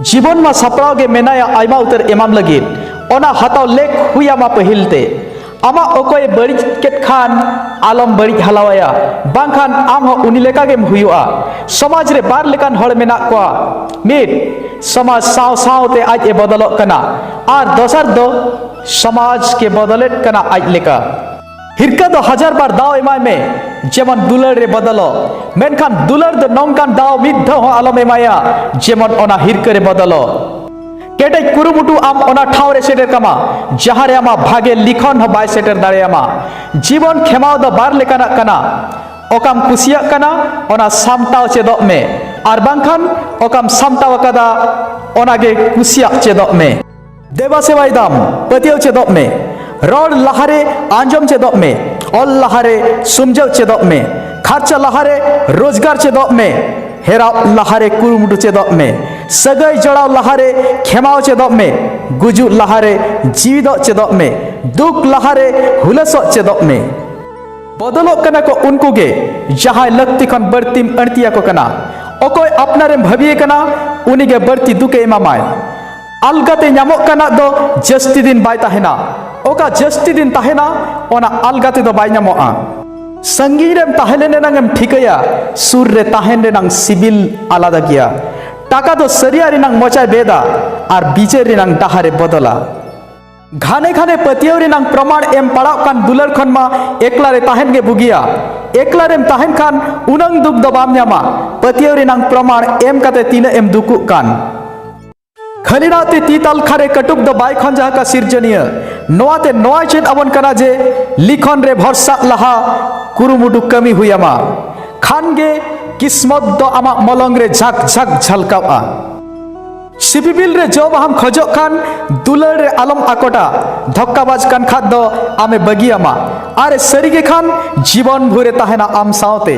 जीवन में सपड़ाव गे मेनाया आयमा उतर एमाम लगी ओना हताव लेख हुयामा पहिलते आमा ओकोय बड़िज केट खान आलम बड़िज हलावाया बांखान आम हो उनी लेका गेम हुयुआ समाज रे बार लेकान हड़ मेना को मिट समाज साव सावते आज ए बदलक कना आर दोसर दो समाज के बदलेट कना आज लेका हिरका दो हजार बार दाव एमाय में जेमन दुलर रे बदलो मेनखान दुलर दो नौकान दाव मिद दो आलम एमाया जेमन ओना हिरका रे बदलो केटे कुरुमुटु आम ओना ठाव रे सेटर कमा जहां रे आमा भागे लिखन हो बाय सेटर दाड़े आमा जीवन खेमाव दो बार लेकाना कना ओकाम कुसिया कना ओना सामटाव चेदक में आर बांखान ओकाम सामटाव कदा ओना गे कुसिया चेदक में देवा सेवाय दाम पतियाव चेदक में रोड लहारे आंजम चेदक में ऑल लहारे सुमजव चेदक में खर्चा लहारे रोजगार चेदक में हेराव लहारे कुरुमुटु चेदक में सगई जड़ाव लहारे खेमाव चेदक में गुजु लहारे जीवित चेदक में दुख लहारे हुलस चेदक में बदलो कना को उनको गे जहां लक्ति खन बर्तीम अणतिया को कना ओकोय अपनारे भविए कना उनी गे बर्ती दुके एमामाय अलगाते नामक कना दो जस्ती दिन बाय ताहेना ओका जस्ती दिन ताहेना ओना अलगाते दो बाय नामोआ संगी रेम ताहेले नेनांगम ठिकया सुर रे ताहेन रेनांग सिबिल आलादा किया टाका दो सरिया रेनांग मोचाय बेदा आर बीचे रेनांग डाहारे बदला घाने घाने पतियों रेनांग प्रमाण एम पड़ाव कान दुलर खन मा एकला रे ताहेन गे बुगिया एकला रेम ताहेन खान उनंग दुख दो बाम न्यामा पतियों रेनांग प्रमाण एम काते तीन एम दुकु कान खलिनाते तीताल खारे कटुक द बाय खन जहा का सिरजनिया नोआते नोआ चेन अवन कना जे लिखन रे भरसा लहा कुरुमुटु कमी हुयामा खान गे किस्मत दो आमा मलंग रे झक झक झलकावा सिपिबिल रे जब हम खजो खान दुलर रे आलम आकोटा धक्काबाज कान खाद दो आमे बगियामा आरे सरी के खान जीवन भुरे ताहेना आम सावते